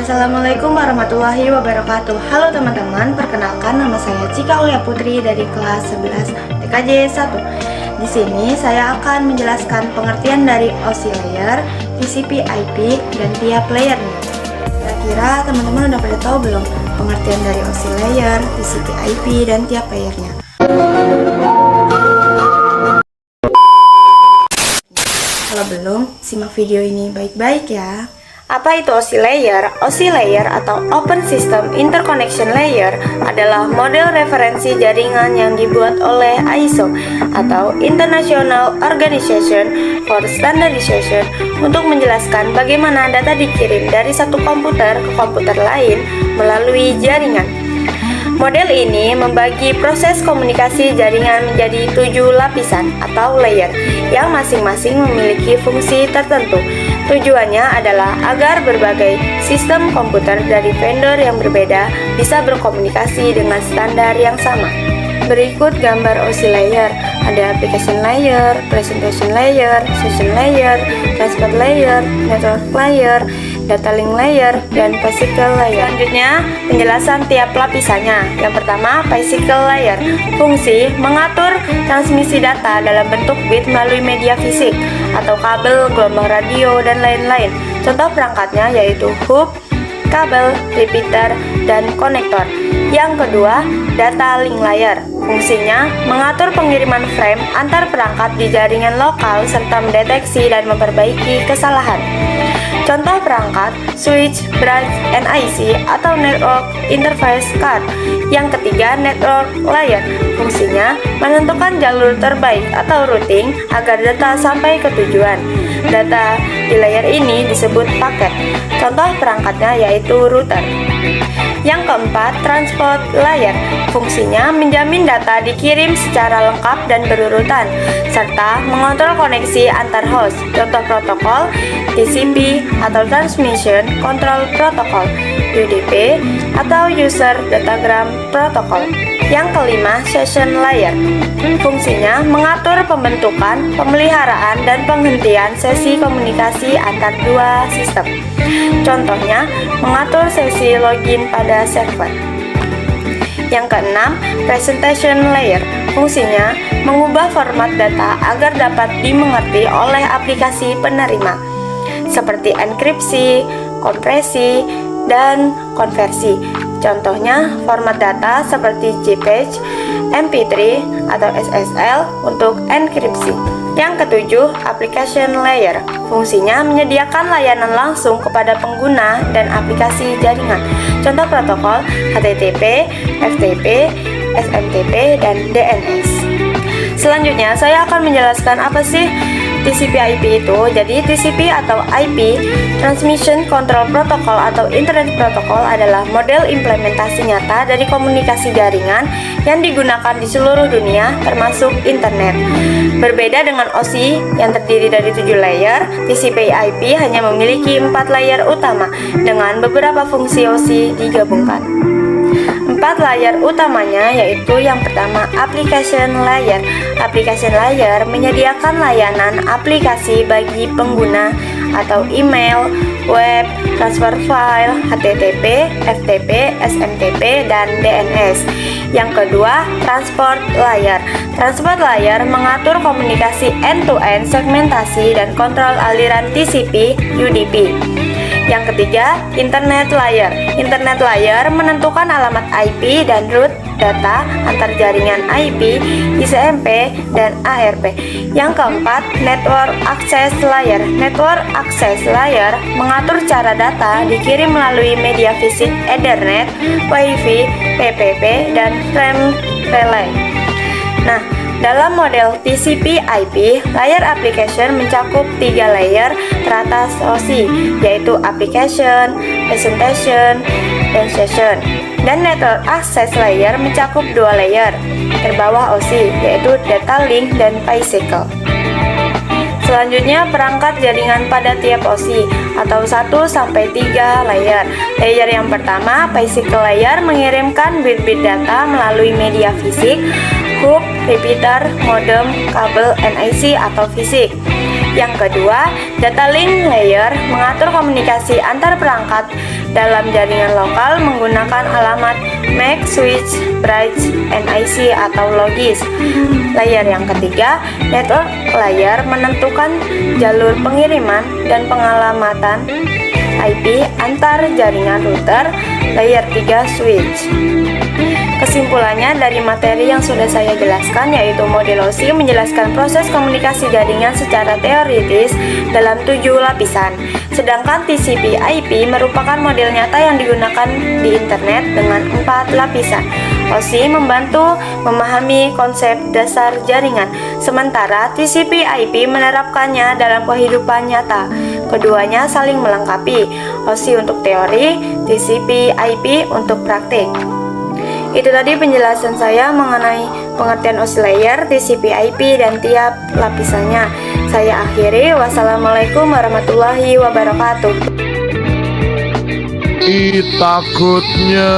Assalamualaikum warahmatullahi wabarakatuh. Halo teman-teman, perkenalkan nama saya Cika Ulia Putri dari kelas 11 TKJ 1. Di sini saya akan menjelaskan pengertian dari OSI layer, TCP IP, dan tiap layernya. Kira-kira teman-teman udah pada tahu belum pengertian dari OSI layer, TCP IP, dan tiap layernya? Kalau belum, simak video ini baik-baik ya. Apa itu OSI layer? OSI layer atau Open System Interconnection Layer adalah model referensi jaringan yang dibuat oleh ISO atau International Organization for Standardization untuk menjelaskan bagaimana data dikirim dari satu komputer ke komputer lain melalui jaringan. Model ini membagi proses komunikasi jaringan menjadi 7 lapisan atau layer yang masing-masing memiliki fungsi tertentu. Tujuannya adalah agar berbagai sistem komputer dari vendor yang berbeda bisa berkomunikasi dengan standar yang sama. Berikut gambar OSI layer. Ada application layer, presentation layer, session layer, transport layer, network layer, data link layer, dan physical layer. Selanjutnya, penjelasan tiap lapisannya. Yang pertama, physical layer. Fungsi mengatur transmisi data dalam bentuk bit melalui media fisik atau kabel, gelombang radio, dan lain-lain. Contoh perangkatnya yaitu hub, kabel, repeater, dan konektor. Yang kedua, data link layer. Fungsinya mengatur pengiriman frame antar perangkat di jaringan lokal serta mendeteksi dan memperbaiki kesalahan. Contoh perangkat, switch, bridge, NIC atau network interface card. Yang ketiga, network layer. Fungsinya menentukan jalur terbaik atau routing agar data sampai ke tujuan. Data di layer ini disebut paket. Contoh perangkatnya yaitu router. Yang keempat, transport layer. Fungsinya menjamin data dikirim secara lengkap dan berurutan, serta mengontrol koneksi antar host. Contoh protokol, TCP atau Transmission Control Protocol, UDP atau User Datagram Protocol. Yang kelima, session layer. Fungsinya mengatur pembentukan, pemeliharaan, dan penghentian sesi komunikasi antar dua sistem. Contohnya, mengatur sesi login pada server. Yang keenam, presentation layer. Fungsinya mengubah format data agar dapat dimengerti oleh aplikasi penerima, seperti enkripsi, kompresi, dan konversi. Contohnya, format data seperti JPEG, MP3, atau SSL untuk enkripsi. Yang ketujuh, application layer. Fungsinya menyediakan layanan langsung kepada pengguna dan aplikasi jaringan. Contoh protokol HTTP, FTP, SMTP, dan DNS. Selanjutnya, saya akan menjelaskan apa sih TCP IP itu. Jadi TCP atau IP, Transmission Control Protocol atau Internet Protocol, adalah model implementasi nyata dari komunikasi jaringan yang digunakan di seluruh dunia termasuk internet. Berbeda dengan OSI yang terdiri dari 7 layer, TCP IP hanya memiliki 4 layer utama dengan beberapa fungsi OSI digabungkan. 4 layer utamanya yaitu yang pertama, application layer. Application layer menyediakan layanan aplikasi bagi pengguna atau email, web, transfer file, HTTP, FTP, SMTP, dan DNS. Yang kedua, transport layer. Transport layer mengatur komunikasi end-to-end, segmentasi, dan kontrol aliran TCP, UDP. Yang ketiga, internet layer. Internet layer menentukan alamat IP dan root data antar jaringan IP, ICMP, dan ARP. Yang keempat, network access layer. Network access layer mengatur cara data dikirim melalui media fisik Ethernet, Wi-Fi, PPP, dan frame relay. Nah, dalam model TCP/IP, layer application mencakup 3 layer teratas OSI, yaitu application, presentation, dan session. Dan network access layer mencakup 2 layer terbawah OSI, yaitu data link dan physical. Selanjutnya, perangkat jaringan pada tiap OSI atau 1-3 layer. Layer yang pertama, physical layer, mengirimkan bit-bit data melalui media fisik, hub, repeater, modem, kabel, NIC atau fisik. Yang kedua, data link layer mengatur komunikasi antar perangkat dalam jaringan lokal menggunakan alamat MAC, switch, bridge, NIC atau logis. Layer yang ketiga, network layer menentukan jalur pengiriman dan pengalamatan IP antar jaringan router. Layer 3, switch. Kesimpulannya dari materi yang sudah saya jelaskan, yaitu model OSI menjelaskan proses komunikasi jaringan secara teoritis dalam 7 lapisan. Sedangkan TCP/IP merupakan model nyata yang digunakan di internet dengan 4 lapisan. OSI membantu memahami konsep dasar jaringan, sementara TCP/IP menerapkannya dalam kehidupan nyata. Keduanya saling melengkapi, OSI untuk teori, TCP/IP untuk praktik. Itu tadi penjelasan saya mengenai pengertian OSI layer, TCP/IP, dan tiap lapisannya. Saya akhiri. Wassalamualaikum warahmatullahi wabarakatuh. Takutnya